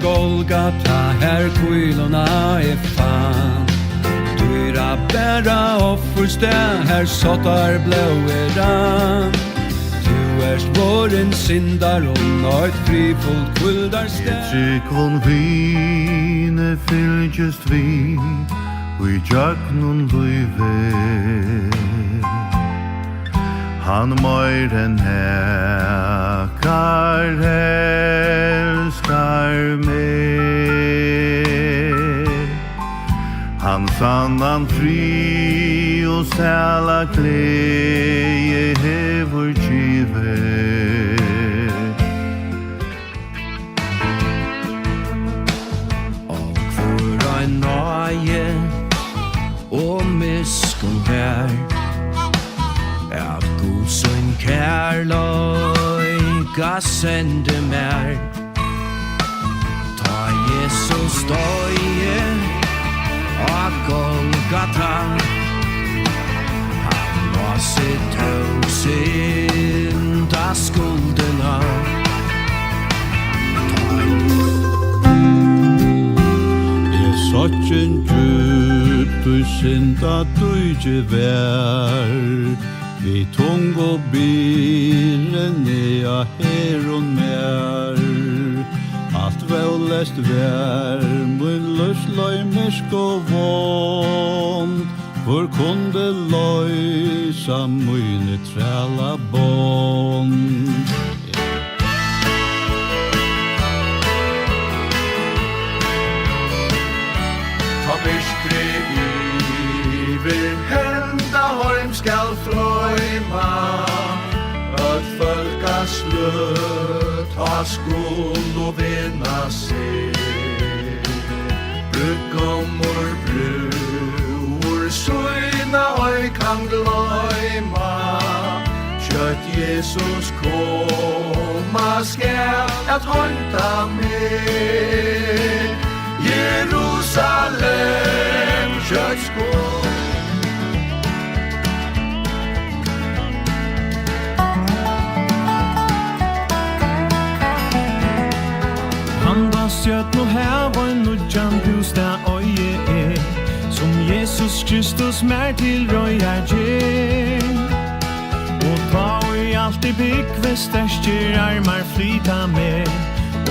Golgata her kuilona fan Dyra bära offerstä her sottar blåeran Du erst våren syndar och ett frifullt kvuldarstä Tryggvon vine fylgjust vi i jögnun luive Han mer enn hekar elskar meg Han sannan fri og sæla glede hevur givet Og for ein nøye og miskun her At Gudsson kærleika sende mer Ta Jesus døye og Golgata Han var sitt synda skuldena Sotjen djup du synda du ikke vær Vi tung og bilen nea her og mer Alt veulest vær Mun løsløy mersk og vond Hvor kunde løysa mine træla bond Viskri iver henda horm skal frøyma At folka slut ha skuld og vinna seg Brudgommor bror søyna oi kan gløyma Kjøtt Jesus koma skal at hånda meg Jerusalem kjøttskål Handastjøtt nå her var nudjan bostad øye Som Jesus Kristus mer til røyar gjer Og ta og alltid byggve størstjer armar flyta med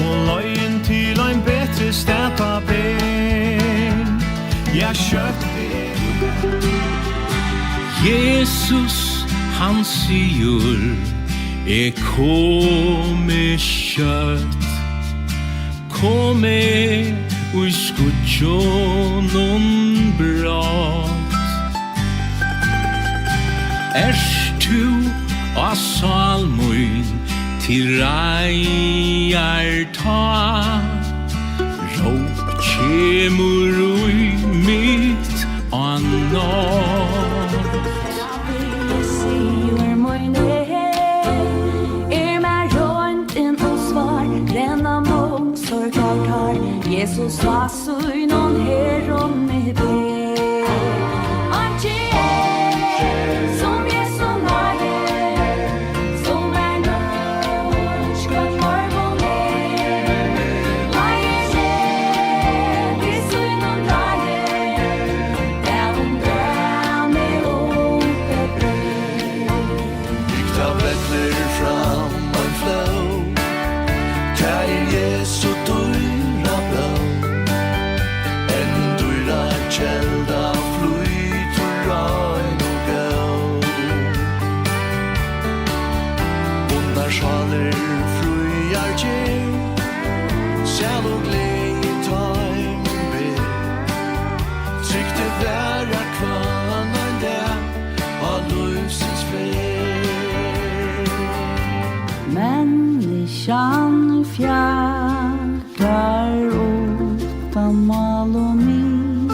Og løyen til en bedre sted på ben Jeg kjøpte Jesus, han sier komme kjøtt Komme og skudjon brått du av salmoin til reier ta Råp kjemur ui mitt annatt Jesus var så någon här om med be Angie som är så nära som är någon ska morgon Laje det så någon där där med uppe Dikta vettler fram en flow Tär Jesus Kjelda flyter rein og gå Bondar sjaler frujar gjer Sjæl og glede time ber Trykte væra kvannar der Av løsens fer Människan fjärkar utan mal och min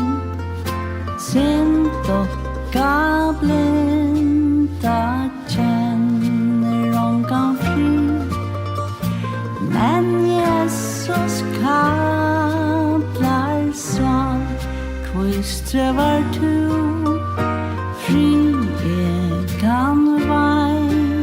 Sint och gablinda känner ångan fri Men Jesus kallar svar Kvistrevar du fri kan vajta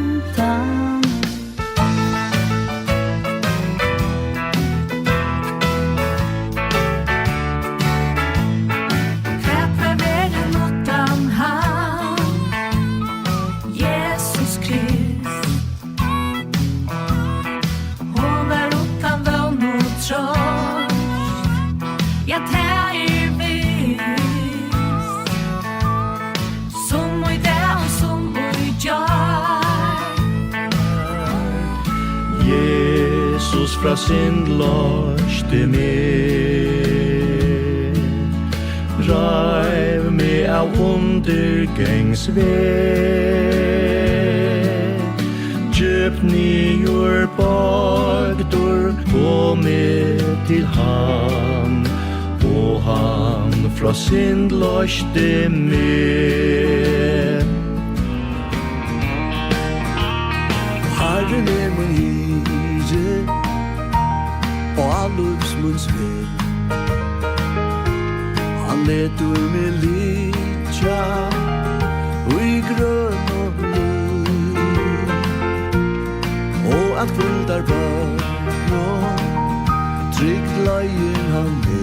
fra synd løste meg. Reiv meg av undergangsveg, djupt nyår bagdor på meg til han, og han fra synd løste meg. Herren min hige, og allus munns veg. Han letur meg litja, og i grøn og lyd, og at kvildar barn, tryggt leien han meg.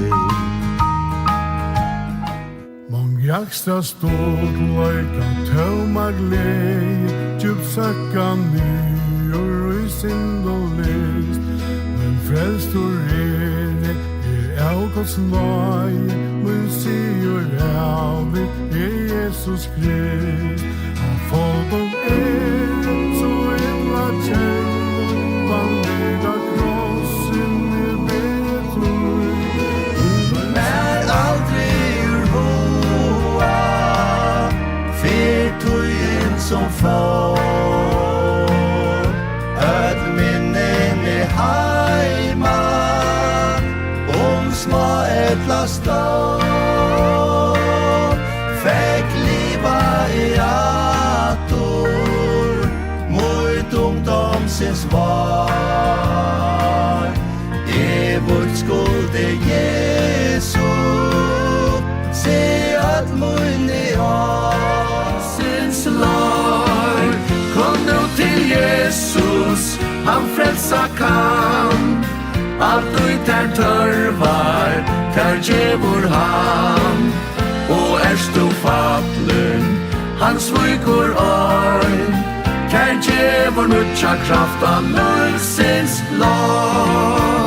Jakstra stort loika tøma glei, djupt søkka nyur i synd og list, men frelstor av Guds nåde, mun sigur av Jesus Krist. Han folkom så illa kjent, vandrida krossen betror, Men aldri ur hoa, fyr tøyen som får, öd minnen heima, små etla stå, fekk liva i ator, mot ungdomsins var. Vårt skulde Jesu, se at munni har. Syns Lord, kom nu til Jesus, han frelsa kan. Allt ut der tørvar, der gjevor han, og du fatlen, han svugur orn, der gjevor nutja kraft av nullsins lov.